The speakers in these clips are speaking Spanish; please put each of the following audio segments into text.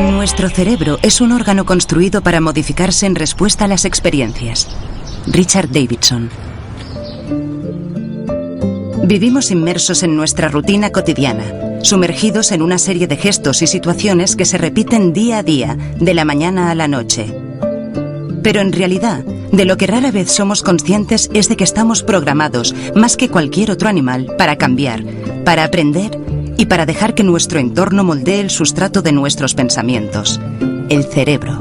Nuestro cerebro es un órgano construido para modificarse en respuesta a las experiencias. Richard Davidson. Vivimos inmersos en nuestra rutina cotidiana, sumergidos en una serie de gestos y situaciones que se repiten día a día, de la mañana a la noche. Pero en realidad, de lo que rara vez somos conscientes es de que estamos programados, más que cualquier otro animal, para cambiar, para aprender y para dejar que nuestro entorno moldee el sustrato de nuestros pensamientos, el cerebro.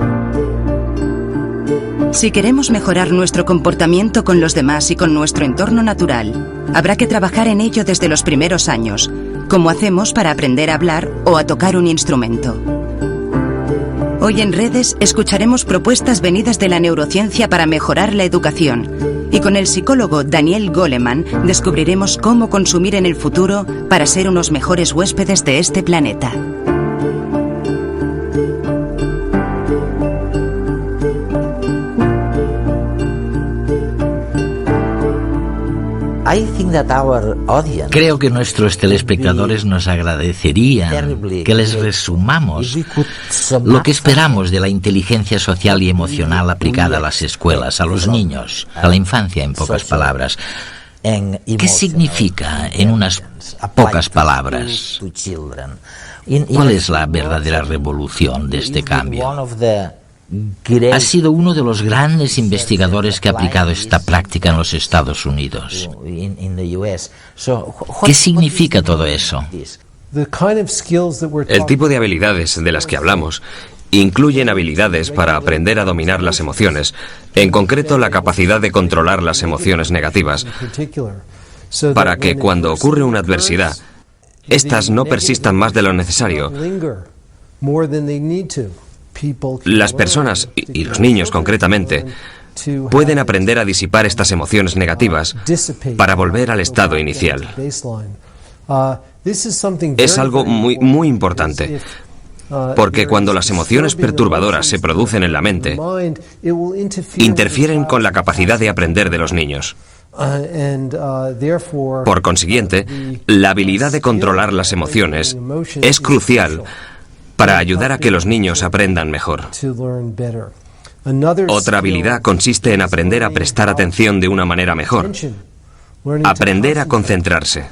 Si queremos mejorar nuestro comportamiento con los demás y con nuestro entorno natural, habrá que trabajar en ello desde los primeros años, como hacemos para aprender a hablar o a tocar un instrumento. Hoy en Redes escucharemos propuestas venidas de la neurociencia para mejorar la educación, y con el psicólogo Daniel Goleman descubriremos cómo consumir en el futuro para ser unos mejores huéspedes de este planeta. Creo que nuestros telespectadores nos agradecerían que les resumamos lo que esperamos de la inteligencia social y emocional aplicada a las escuelas, a los niños, a la infancia, en pocas palabras. ¿Qué significa en unas pocas palabras? ¿Cuál es la verdadera revolución de este cambio? Ha sido uno de los grandes investigadores que ha aplicado esta práctica en los Estados Unidos. ¿Qué significa todo eso? El tipo de habilidades de las que hablamos incluyen habilidades para aprender a dominar las emociones, en concreto la capacidad de controlar las emociones negativas, para que cuando ocurre una adversidad, éstas no persistan más de lo necesario. Las personas, y los niños concretamente, pueden aprender a disipar estas emociones negativas para volver al estado inicial. Es algo muy importante, porque cuando las emociones perturbadoras se producen en la mente, interfieren con la capacidad de aprender de los niños. Por consiguiente, la habilidad de controlar las emociones es crucial para ayudar a que los niños aprendan mejor. Otra habilidad consiste en aprender a prestar atención de una manera mejor. Aprender a concentrarse.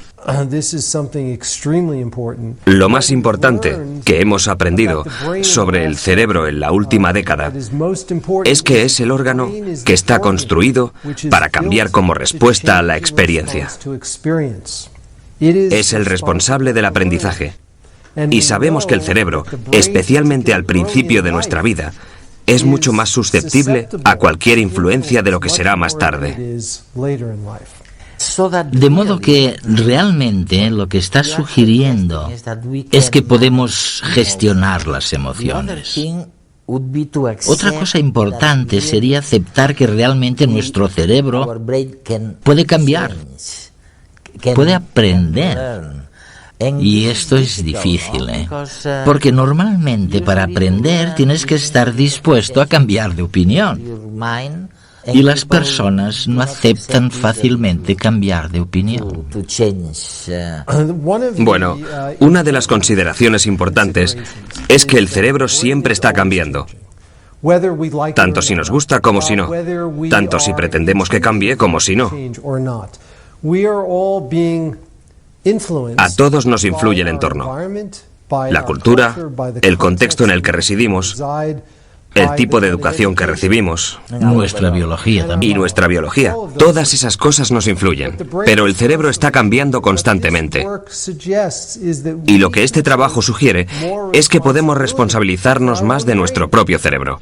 Lo más importante que hemos aprendido sobre el cerebro en la última década es que es el órgano que está construido para cambiar como respuesta a la experiencia. Es el responsable del aprendizaje. Y sabemos que el cerebro, especialmente al principio de nuestra vida, es mucho más susceptible a cualquier influencia de lo que será más tarde. De modo que realmente lo que está sugiriendo es que podemos gestionar las emociones. Otra cosa importante sería aceptar que realmente nuestro cerebro puede cambiar, puede aprender. Y esto es difícil, porque normalmente para aprender tienes que estar dispuesto a cambiar de opinión. Y las personas no aceptan fácilmente cambiar de opinión. Bueno, una de las consideraciones importantes es que el cerebro siempre está cambiando. Tanto si nos gusta como si no. Tanto si pretendemos que cambie como si no. A todos nos influye el entorno, la cultura, el contexto en el que residimos, el tipo de educación que recibimos, nuestra biología también. Y nuestra biología. Todas esas cosas nos influyen, pero el cerebro está cambiando constantemente. Y lo que este trabajo sugiere es que podemos responsabilizarnos más de nuestro propio cerebro.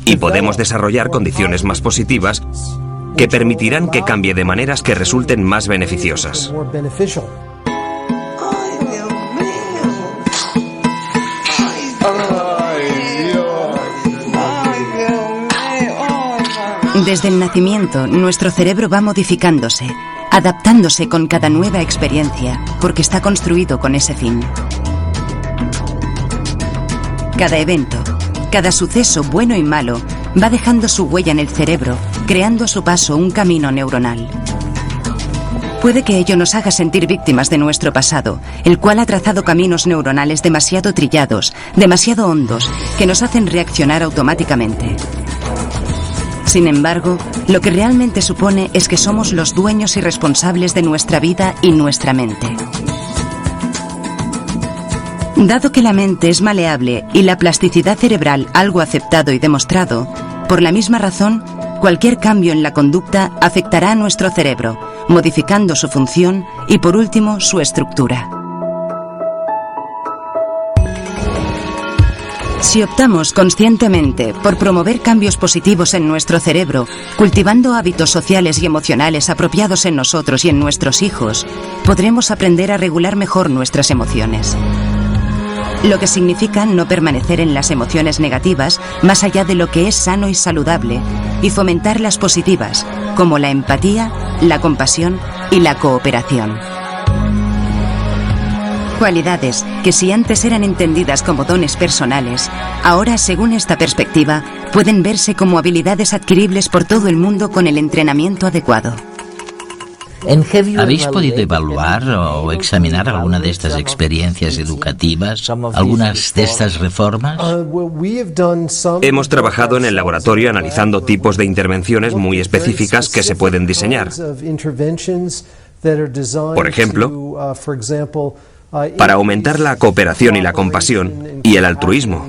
Y podemos desarrollar condiciones más positivas que permitirán que cambie de maneras que resulten más beneficiosas. Desde el nacimiento, nuestro cerebro va modificándose, adaptándose con cada nueva experiencia, porque está construido con ese fin. Cada evento, cada suceso bueno y malo, va dejando su huella en el cerebro, creando a su paso un camino neuronal. Puede que ello nos haga sentir víctimas de nuestro pasado, el cual ha trazado caminos neuronales demasiado trillados, demasiado hondos, que nos hacen reaccionar automáticamente. Sin embargo, lo que realmente supone es que somos los dueños y responsables de nuestra vida y nuestra mente. Dado que la mente es maleable y la plasticidad cerebral algo aceptado y demostrado, por la misma razón, cualquier cambio en la conducta afectará a nuestro cerebro, modificando su función y, por último, su estructura. Si optamos conscientemente por promover cambios positivos en nuestro cerebro, cultivando hábitos sociales y emocionales apropiados en nosotros y en nuestros hijos, podremos aprender a regular mejor nuestras emociones. Lo que significa no permanecer en las emociones negativas más allá de lo que es sano y saludable, y fomentar las positivas, como la empatía, la compasión y la cooperación. Cualidades que, si antes eran entendidas como dones personales, ahora, según esta perspectiva, pueden verse como habilidades adquiribles por todo el mundo con el entrenamiento adecuado. ¿Habéis podido evaluar o examinar alguna de estas experiencias educativas, algunas de estas reformas? Hemos trabajado en el laboratorio analizando tipos de intervenciones muy específicas que se pueden diseñar. Por ejemplo, para aumentar la cooperación y la compasión y el altruismo.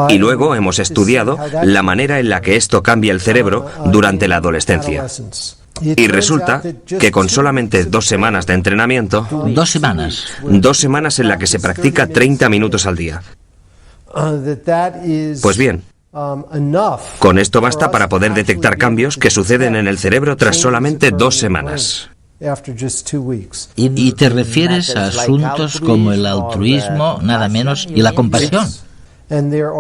Y luego hemos estudiado la manera en la que esto cambia el cerebro durante la adolescencia. Y resulta que con solamente 2 semanas de entrenamiento... 2 semanas. 2 semanas en la que se practica 30 minutos al día. Pues bien, con esto basta para poder detectar cambios que suceden en el cerebro tras solamente 2 semanas. ¿Y te refieres a asuntos como el altruismo, nada menos, y la compasión?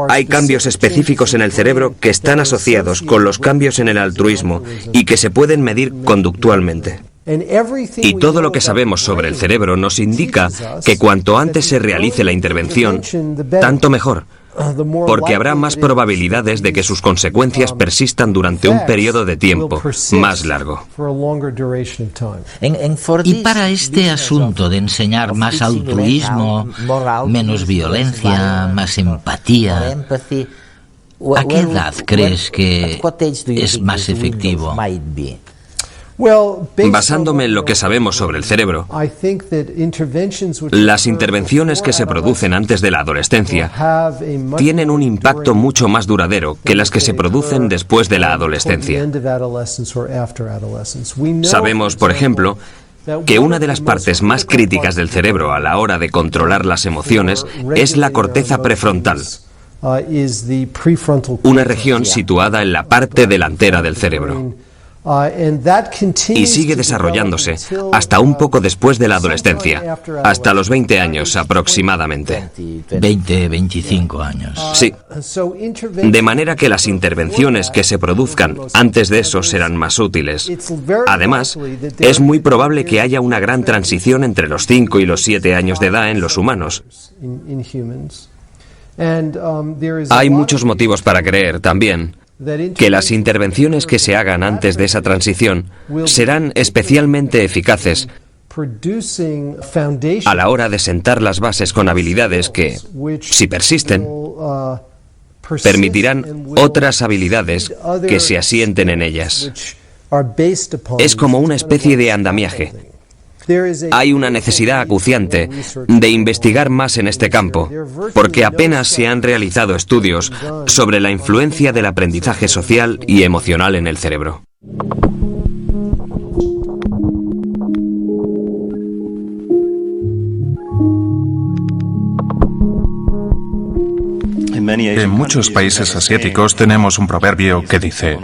Hay cambios específicos en el cerebro que están asociados con los cambios en el altruismo y que se pueden medir conductualmente. Y todo lo que sabemos sobre el cerebro nos indica que cuanto antes se realice la intervención, tanto mejor, porque habrá más probabilidades de que sus consecuencias persistan durante un periodo de tiempo más largo. Y para este asunto de enseñar más altruismo, menos violencia, más empatía, ¿a qué edad crees que es más efectivo? Basándome en lo que sabemos sobre el cerebro, las intervenciones que se producen antes de la adolescencia tienen un impacto mucho más duradero que las que se producen después de la adolescencia. Sabemos, por ejemplo, que una de las partes más críticas del cerebro a la hora de controlar las emociones es la corteza prefrontal, una región situada en la parte delantera del cerebro. Y sigue desarrollándose hasta un poco después de la adolescencia, hasta los 20 años aproximadamente. 20, 25 años. Sí. De manera que las intervenciones que se produzcan antes de eso serán más útiles. Además, es muy probable que haya una gran transición entre los 5 y los 7 años de edad en los humanos. Hay muchos motivos para creer también que las intervenciones que se hagan antes de esa transición serán especialmente eficaces a la hora de sentar las bases con habilidades que, si persisten, permitirán otras habilidades que se asienten en ellas. Es como una especie de andamiaje. Hay una necesidad acuciante de investigar más en este campo, porque apenas se han realizado estudios sobre la influencia del aprendizaje social y emocional en el cerebro. En muchos países asiáticos tenemos un proverbio que dice: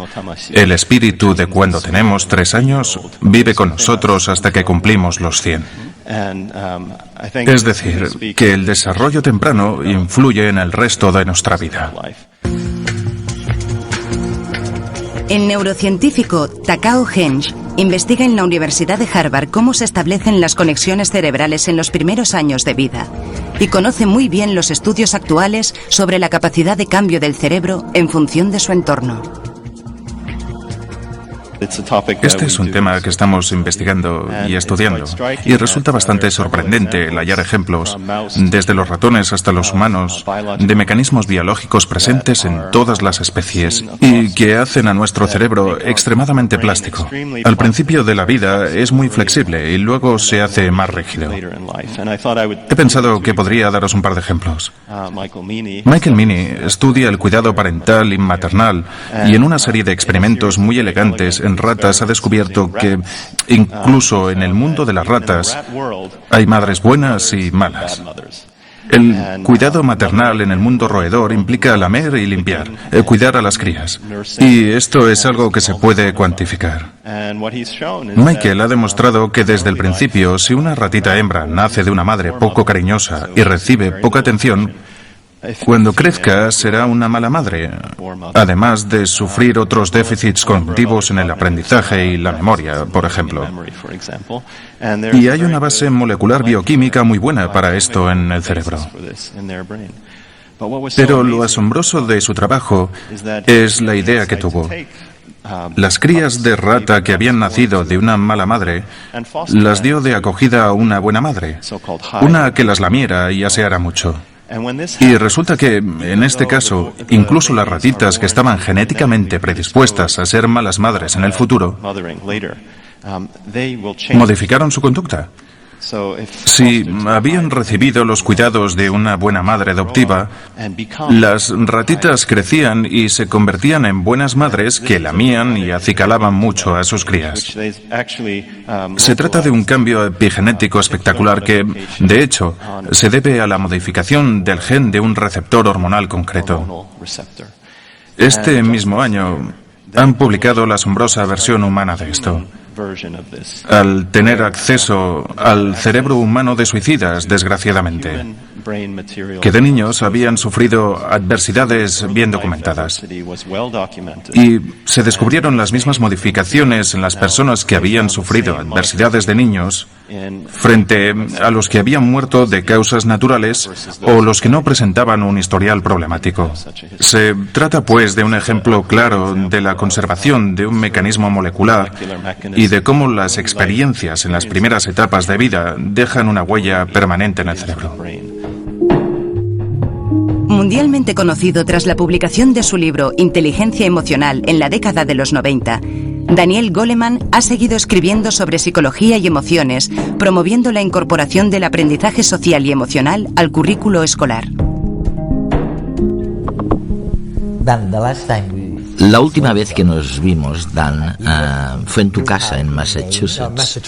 el espíritu de cuando tenemos 3 años vive con nosotros hasta que cumplimos los 100. Es decir, que el desarrollo temprano influye en el resto de nuestra vida. El neurocientífico Takao Henge investiga en la Universidad de Harvard cómo se establecen las conexiones cerebrales en los primeros años de vida y conoce muy bien los estudios actuales sobre la capacidad de cambio del cerebro en función de su entorno. Este es un tema que estamos investigando y estudiando, y resulta bastante sorprendente el hallar ejemplos, desde los ratones hasta los humanos, de mecanismos biológicos presentes en todas las especies y que hacen a nuestro cerebro extremadamente plástico. Al principio de la vida es muy flexible y luego se hace más rígido. He pensado que podría daros un par de ejemplos. Michael Meaney estudia el cuidado parental y maternal y en una serie de experimentos muy elegantes en ratas ha descubierto que incluso en el mundo de las ratas hay madres buenas y malas. El cuidado maternal en el mundo roedor implica lamer y limpiar, cuidar a las crías. Y esto es algo que se puede cuantificar. Michael ha demostrado que desde el principio, si una ratita hembra nace de una madre poco cariñosa y recibe poca atención, cuando crezca será una mala madre, además de sufrir otros déficits cognitivos en el aprendizaje y la memoria, por ejemplo. Y hay una base molecular bioquímica muy buena para esto en el cerebro. Pero lo asombroso de su trabajo es la idea que tuvo. Las crías de rata que habían nacido de una mala madre las dio de acogida a una buena madre, una que las lamiera y aseara mucho. Y resulta que, en este caso, incluso las ratitas que estaban genéticamente predispuestas a ser malas madres en el futuro, modificaron su conducta. Si habían recibido los cuidados de una buena madre adoptiva, las ratitas crecían y se convertían en buenas madres que lamían y acicalaban mucho a sus crías. Se trata de un cambio epigenético espectacular que, de hecho, se debe a la modificación del gen de un receptor hormonal concreto. Este mismo año han publicado la asombrosa versión humana de esto. Al tener acceso al cerebro humano de suicidas, desgraciadamente, que de niños habían sufrido adversidades bien documentadas. Y se descubrieron las mismas modificaciones en las personas que habían sufrido adversidades de niños frente a los que habían muerto de causas naturales o los que no presentaban un historial problemático. Se trata, pues, de un ejemplo claro de la conservación de un mecanismo molecular y de cómo las experiencias en las primeras etapas de vida dejan una huella permanente en el cerebro. Mundialmente conocido tras la publicación de su libro Inteligencia Emocional en la década de los 90, Daniel Goleman ha seguido escribiendo sobre psicología y emociones, promoviendo la incorporación del aprendizaje social y emocional al currículo escolar. La última vez que nos vimos, Dan, fue en tu casa en Massachusetts.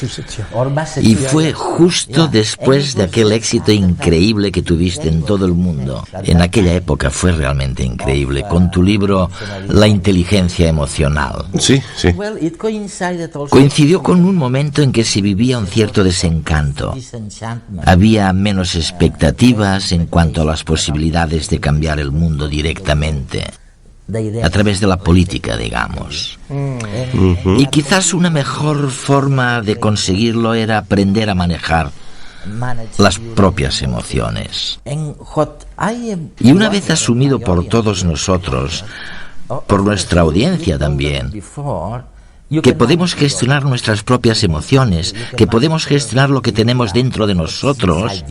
Y fue justo después de aquel éxito increíble que tuviste en todo el mundo. En aquella época fue realmente increíble, con tu libro La inteligencia emocional. Sí, sí. Coincidió con un momento en que se vivía un cierto desencanto. Había menos expectativas en cuanto a las posibilidades de cambiar el mundo directamente. A través de la política, digamos. Y quizás una mejor forma de conseguirlo era aprender a manejar las propias emociones. Y una vez asumido por todos nosotros, por nuestra audiencia también, que podemos gestionar nuestras propias emociones, que podemos gestionar lo que tenemos dentro de nosotros,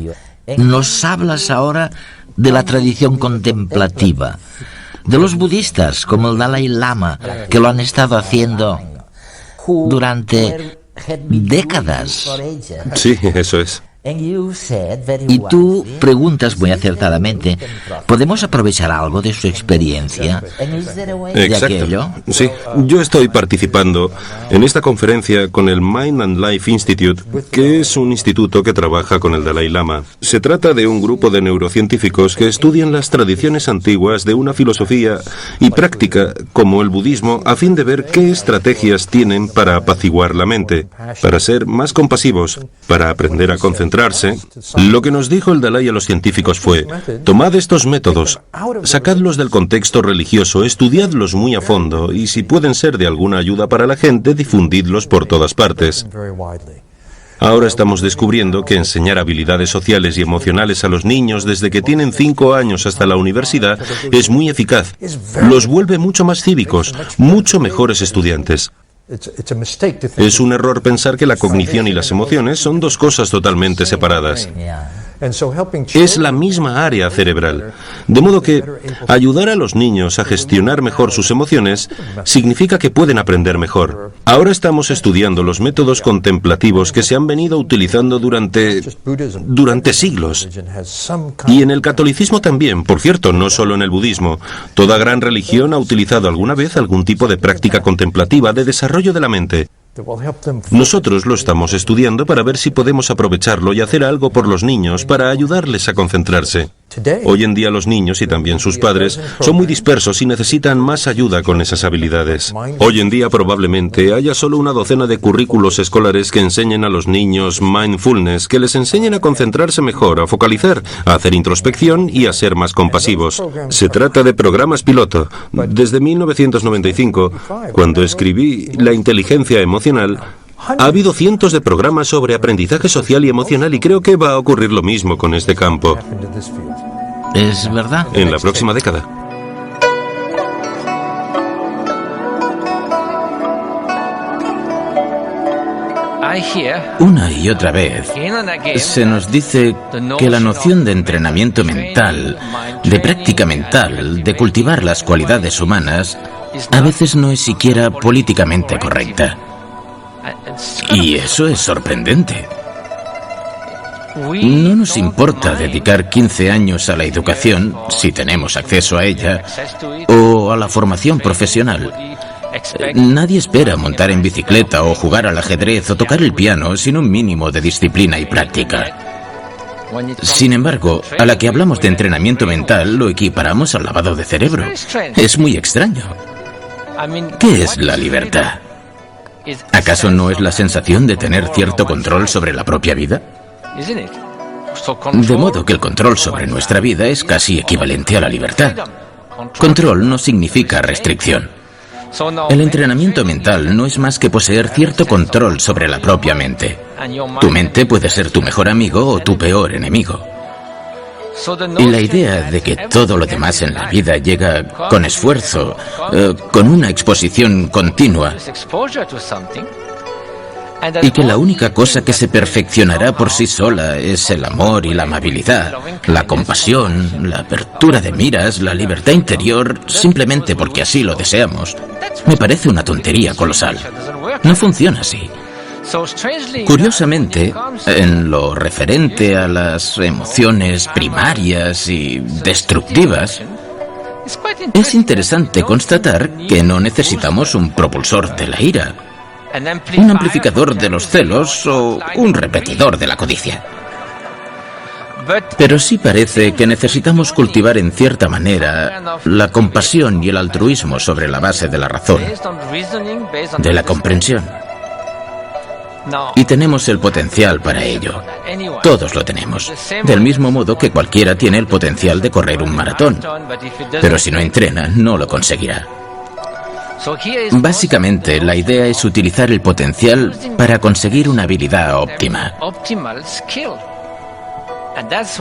nos hablas ahora de la tradición contemplativa, de los budistas como el Dalai Lama, que lo han estado haciendo durante décadas. Sí, eso es. Y tú preguntas muy acertadamente, ¿podemos aprovechar algo de su experiencia? ¿De aquello? Sí, yo estoy participando en esta conferencia con el Mind and Life Institute, que es un instituto que trabaja con el Dalai Lama. Se trata de un grupo de neurocientíficos que estudian las tradiciones antiguas de una filosofía y práctica como el budismo a fin de ver qué estrategias tienen para apaciguar la mente, para ser más compasivos, para aprender a concentrarse concentrarse, lo que nos dijo el Dalai a los científicos fue: tomad estos métodos, sacadlos del contexto religioso, estudiadlos muy a fondo y si pueden ser de alguna ayuda para la gente, difundidlos por todas partes. Ahora estamos descubriendo que enseñar habilidades sociales y emocionales a los niños desde que tienen 5 años hasta la universidad es muy eficaz. Los vuelve mucho más cívicos, mucho mejores estudiantes. Es un error pensar que la cognición y las emociones son dos cosas totalmente separadas. Es la misma área cerebral. De modo que ayudar a los niños a gestionar mejor sus emociones significa que pueden aprender mejor. Ahora estamos estudiando los métodos contemplativos que se han venido utilizando durante siglos. Y en el catolicismo también, por cierto, no solo en el budismo. Toda gran religión ha utilizado alguna vez algún tipo de práctica contemplativa de desarrollo de la mente. Nosotros lo estamos estudiando para ver si podemos aprovecharlo y hacer algo por los niños para ayudarles a concentrarse. Hoy en día los niños y también sus padres son muy dispersos y necesitan más ayuda con esas habilidades. Hoy en día probablemente haya solo una docena de currículos escolares que enseñen a los niños mindfulness, que les enseñen a concentrarse mejor, a focalizar, a hacer introspección y a ser más compasivos. Se trata de programas piloto. Desde 1995, cuando escribí La inteligencia emocional, ha habido cientos de programas sobre aprendizaje social y emocional y creo que va a ocurrir lo mismo con este campo. ¿Es verdad? En la próxima década. Una y otra vez se nos dice que la noción de entrenamiento mental, de práctica mental, de cultivar las cualidades humanas, a veces no es siquiera políticamente correcta. Y eso es sorprendente. No nos importa dedicar 15 años a la educación, si tenemos acceso a ella, o a la formación profesional. Nadie espera montar en bicicleta o jugar al ajedrez o tocar el piano sin un mínimo de disciplina y práctica. Sin embargo, a la que hablamos de entrenamiento mental lo equiparamos al lavado de cerebro. Es muy extraño. ¿Qué es la libertad? ¿Acaso no es la sensación de tener cierto control sobre la propia vida? De modo que el control sobre nuestra vida es casi equivalente a la libertad. Control no significa restricción. El entrenamiento mental no es más que poseer cierto control sobre la propia mente. Tu mente puede ser tu mejor amigo o tu peor enemigo. Y la idea de que todo lo demás en la vida llega con esfuerzo, con una exposición continua, y que la única cosa que se perfeccionará por sí sola es el amor y la amabilidad, la compasión, la apertura de miras, la libertad interior, simplemente porque así lo deseamos, me parece una tontería colosal. No funciona así. Curiosamente, en lo referente a las emociones primarias y destructivas, es interesante constatar que no necesitamos un propulsor de la ira, un amplificador de los celos o un repetidor de la codicia. Pero sí parece que necesitamos cultivar en cierta manera la compasión y el altruismo sobre la base de la razón, de la comprensión. Y tenemos el potencial para ello. Todos lo tenemos. Del mismo modo que cualquiera tiene el potencial de correr un maratón. Pero si no entrena, no lo conseguirá. Básicamente, la idea es utilizar el potencial para conseguir una habilidad óptima.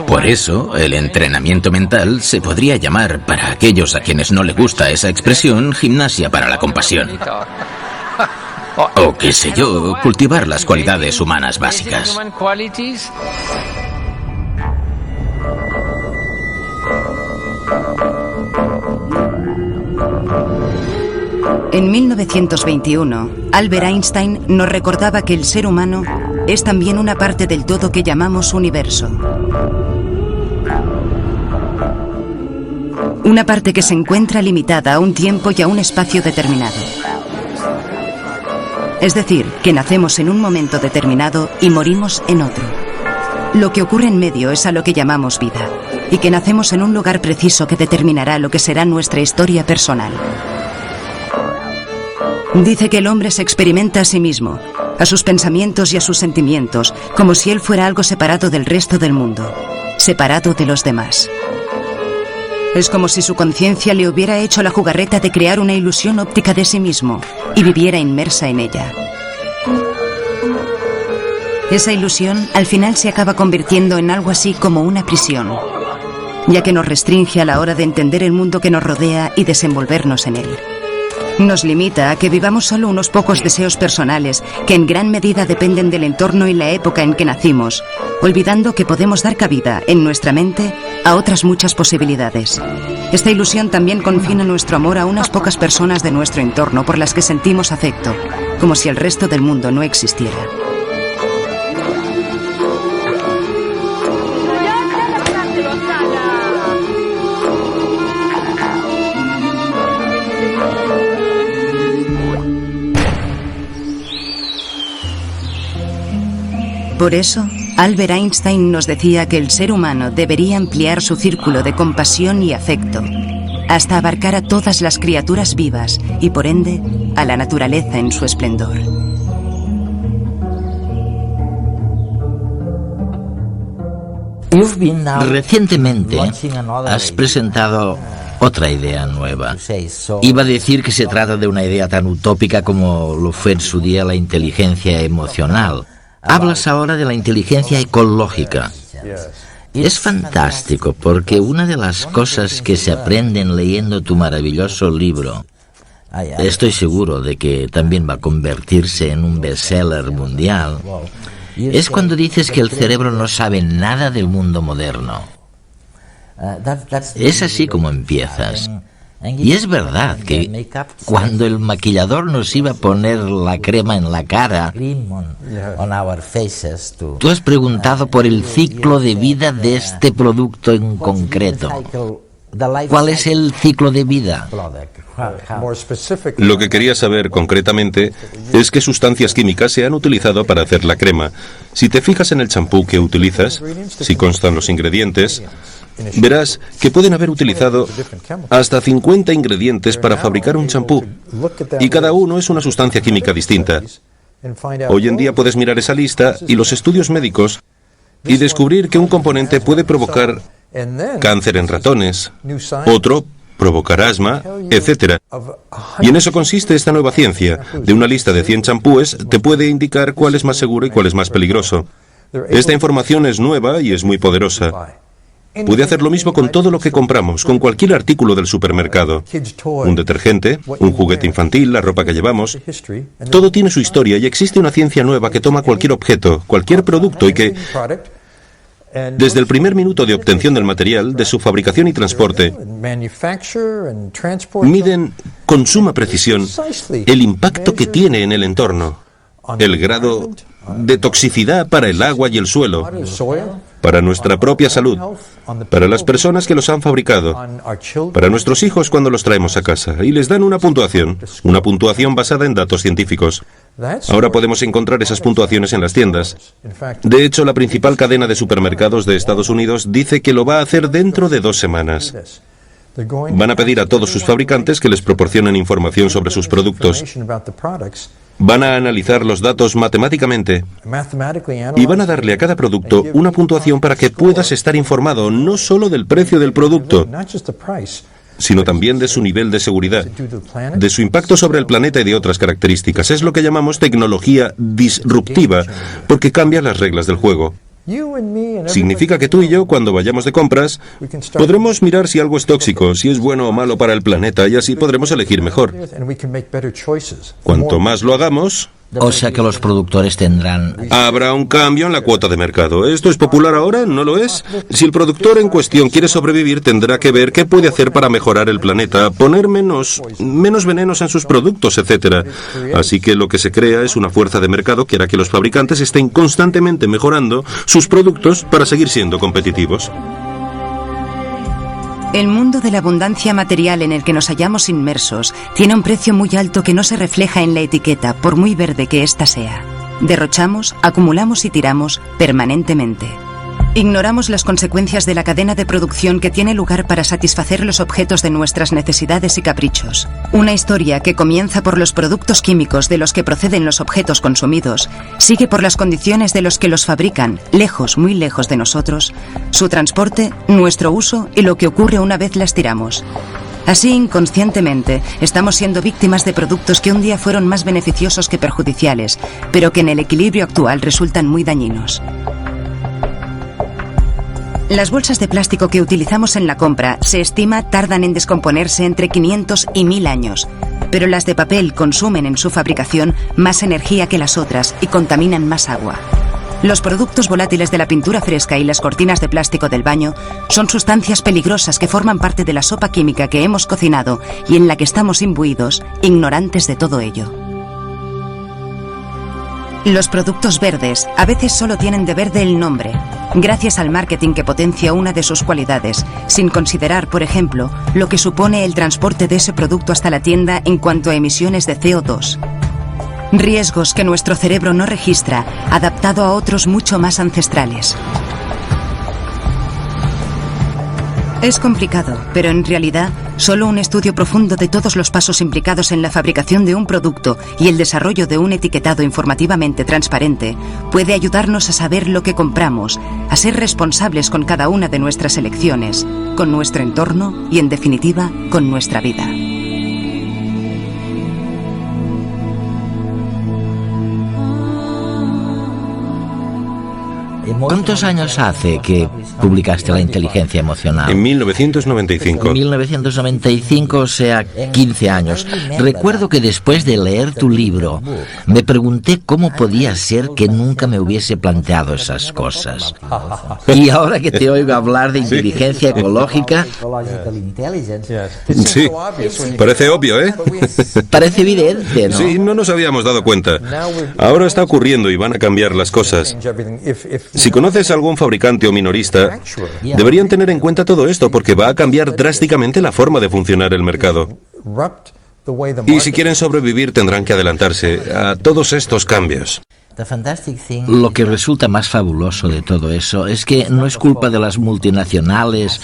Por eso, el entrenamiento mental se podría llamar, para aquellos a quienes no les gusta esa expresión, gimnasia para la compasión. O qué sé yo, cultivar las cualidades humanas básicas. En 1921, Albert Einstein nos recordaba que el ser humano es también una parte del todo que llamamos universo. Una parte que se encuentra limitada a un tiempo y a un espacio determinado. Es decir, que nacemos en un momento determinado y morimos en otro. Lo que ocurre en medio es a lo que llamamos vida, y que nacemos en un lugar preciso que determinará lo que será nuestra historia personal. Dice que el hombre se experimenta a sí mismo, a sus pensamientos y a sus sentimientos, como si él fuera algo separado del resto del mundo, separado de los demás. Es como si su conciencia le hubiera hecho la jugarreta de crear una ilusión óptica de sí mismo y viviera inmersa en ella. Esa ilusión al final se acaba convirtiendo en algo así como una prisión, ya que nos restringe a la hora de entender el mundo que nos rodea y desenvolvernos en él. Nos limita a que vivamos solo unos pocos deseos personales que en gran medida dependen del entorno y la época en que nacimos, olvidando que podemos dar cabida en nuestra mente a otras muchas posibilidades. Esta ilusión también confina nuestro amor a unas pocas personas de nuestro entorno por las que sentimos afecto, como si el resto del mundo no existiera. Por eso, Albert Einstein nos decía que el ser humano debería ampliar su círculo de compasión y afecto, hasta abarcar a todas las criaturas vivas y, por ende, a la naturaleza en su esplendor. Recientemente has presentado otra idea nueva. Iba a decir que se trata de una idea tan utópica como lo fue en su día la inteligencia emocional. Hablas ahora de la inteligencia ecológica. Es fantástico porque una de las cosas que se aprenden leyendo tu maravilloso libro, estoy seguro de que también va a convertirse en un bestseller mundial, es cuando dices que el cerebro no sabe nada del mundo moderno. Es así como empiezas. Y es verdad que cuando el maquillador nos iba a poner la crema en la cara, tú has preguntado por el ciclo de vida de este producto en concreto. ¿Cuál es el ciclo de vida? Lo que quería saber concretamente es qué sustancias químicas se han utilizado para hacer la crema. Si te fijas en el champú que utilizas, si constan los ingredientes, verás que pueden haber utilizado hasta 50 ingredientes para fabricar un champú, y cada uno es una sustancia química distinta. Hoy en día puedes mirar esa lista y los estudios médicos y descubrir que un componente puede provocar cáncer en ratones, otro provocar asma, etc. Y en eso consiste esta nueva ciencia. De una lista de 100 champúes te puede indicar cuál es más seguro y cuál es más peligroso. Esta información es nueva y es muy poderosa. Puede hacer lo mismo con todo lo que compramos, con cualquier artículo del supermercado. Un detergente, un juguete infantil, la ropa que llevamos. Todo tiene su historia y existe una ciencia nueva que toma cualquier objeto, cualquier producto y que, desde el primer minuto de obtención del material, de su fabricación y transporte, miden con suma precisión el impacto que tiene en el entorno, el grado de toxicidad para el agua y el suelo, para nuestra propia salud, para las personas que los han fabricado, para nuestros hijos cuando los traemos a casa, y les dan una puntuación basada en datos científicos. Ahora podemos encontrar esas puntuaciones en las tiendas. De hecho, la principal cadena de supermercados de Estados Unidos dice que lo va a hacer dentro de 2 semanas. Van a pedir a todos sus fabricantes que les proporcionen información sobre sus productos. Van a analizar los datos matemáticamente y van a darle a cada producto una puntuación para que puedas estar informado no solo del precio del producto, sino también de su nivel de seguridad, de su impacto sobre el planeta y de otras características. Es lo que llamamos tecnología disruptiva, porque cambia las reglas del juego. Significa que tú y yo, cuando vayamos de compras, podremos mirar si algo es tóxico, si es bueno o malo para el planeta, y así podremos elegir mejor. Cuanto más lo hagamos, O sea que los productores tendrán... habrá un cambio en la cuota de mercado. ¿Esto es popular ahora? ¿No lo es? Si el productor en cuestión quiere sobrevivir, tendrá que ver qué puede hacer para mejorar el planeta, poner menos venenos en sus productos, etc. Así que lo que se crea es una fuerza de mercado que hará que los fabricantes estén constantemente mejorando sus productos para seguir siendo competitivos. El mundo de la abundancia material en el que nos hallamos inmersos tiene un precio muy alto que no se refleja en la etiqueta, por muy verde que ésta sea. Derrochamos, acumulamos y tiramos permanentemente. Ignoramos las consecuencias de la cadena de producción que tiene lugar para satisfacer los objetos de nuestras necesidades y caprichos. Una historia que comienza por los productos químicos de los que proceden los objetos consumidos, sigue por las condiciones de los que los fabrican, lejos, muy lejos de nosotros, su transporte, nuestro uso y lo que ocurre una vez las tiramos. Así, inconscientemente, estamos siendo víctimas de productos que un día fueron más beneficiosos que perjudiciales, pero que en el equilibrio actual resultan muy dañinos. Las bolsas de plástico que utilizamos en la compra, se estima, tardan en descomponerse entre 500 y 1000 años, pero las de papel consumen en su fabricación más energía que las otras y contaminan más agua. Los productos volátiles de la pintura fresca y las cortinas de plástico del baño son sustancias peligrosas que forman parte de la sopa química que hemos cocinado y en la que estamos imbuidos, ignorantes de todo ello. Los productos verdes a veces solo tienen de verde el nombre, gracias al marketing que potencia una de sus cualidades, sin considerar, por ejemplo, lo que supone el transporte de ese producto hasta la tienda en cuanto a emisiones de CO2. Riesgos que nuestro cerebro no registra, adaptado a otros mucho más ancestrales. Es complicado, pero en realidad, solo un estudio profundo de todos los pasos implicados en la fabricación de un producto y el desarrollo de un etiquetado informativamente transparente puede ayudarnos a saber lo que compramos, a ser responsables con cada una de nuestras elecciones, con nuestro entorno y, en definitiva, con nuestra vida. ¿Cuántos años hace que publicaste La inteligencia emocional? En 1995. En 1995, o sea, 15 años. Recuerdo que después de leer tu libro, me pregunté cómo podía ser que nunca me hubiese planteado esas cosas. Y ahora que te oigo hablar de inteligencia ecológica... Sí, parece obvio, ¿eh? Parece evidente, ¿no? Sí, no nos habíamos dado cuenta. Ahora está ocurriendo y van a cambiar las cosas. Si conoces a algún fabricante o minorista, deberían tener en cuenta todo esto porque va a cambiar drásticamente la forma de funcionar el mercado. Y si quieren sobrevivir tendrán que adelantarse a todos estos cambios. Lo que resulta más fabuloso de todo eso es que no es culpa de las multinacionales,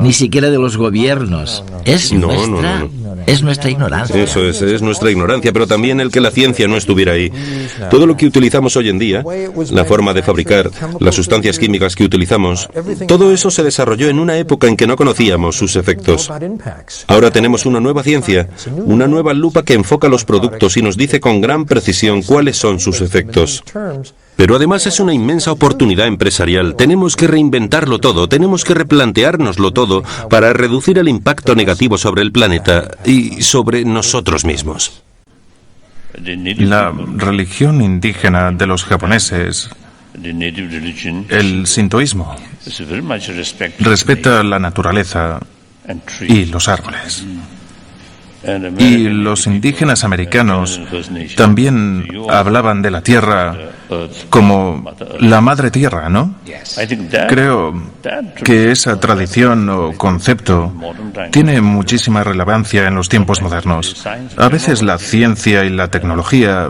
ni siquiera de los gobiernos. Es nuestra ignorancia. Eso es nuestra ignorancia, pero también el que la ciencia no estuviera ahí. Todo lo que utilizamos hoy en día, la forma de fabricar, las sustancias químicas que utilizamos, todo eso se desarrolló en una época en que no conocíamos sus efectos. Ahora tenemos una nueva ciencia, una nueva lupa que enfoca los productos y nos dice con gran precisión cuáles son sus efectos. Pero además es una inmensa oportunidad empresarial. Tenemos que reinventarlo todo, tenemos que replanteárnoslo todo para reducir el impacto negativo sobre el planeta y sobre nosotros mismos. La religión indígena de los japoneses, el sintoísmo, respeta la naturaleza y los árboles. Y los indígenas americanos también hablaban de la tierra como la madre tierra, ¿no? Creo que esa tradición o concepto tiene muchísima relevancia en los tiempos modernos. A veces la ciencia y la tecnología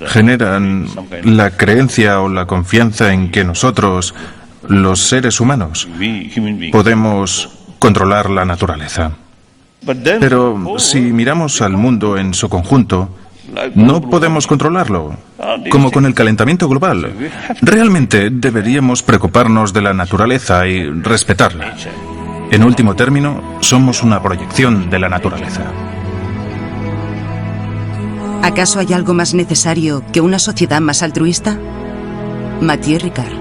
generan la creencia o la confianza en que nosotros, los seres humanos, podemos controlar la naturaleza. Pero si miramos al mundo en su conjunto, no podemos controlarlo, como con el calentamiento global. Realmente deberíamos preocuparnos de la naturaleza y respetarla. En último término, somos una proyección de la naturaleza. ¿Acaso hay algo más necesario que una sociedad más altruista? Mathieu Ricard.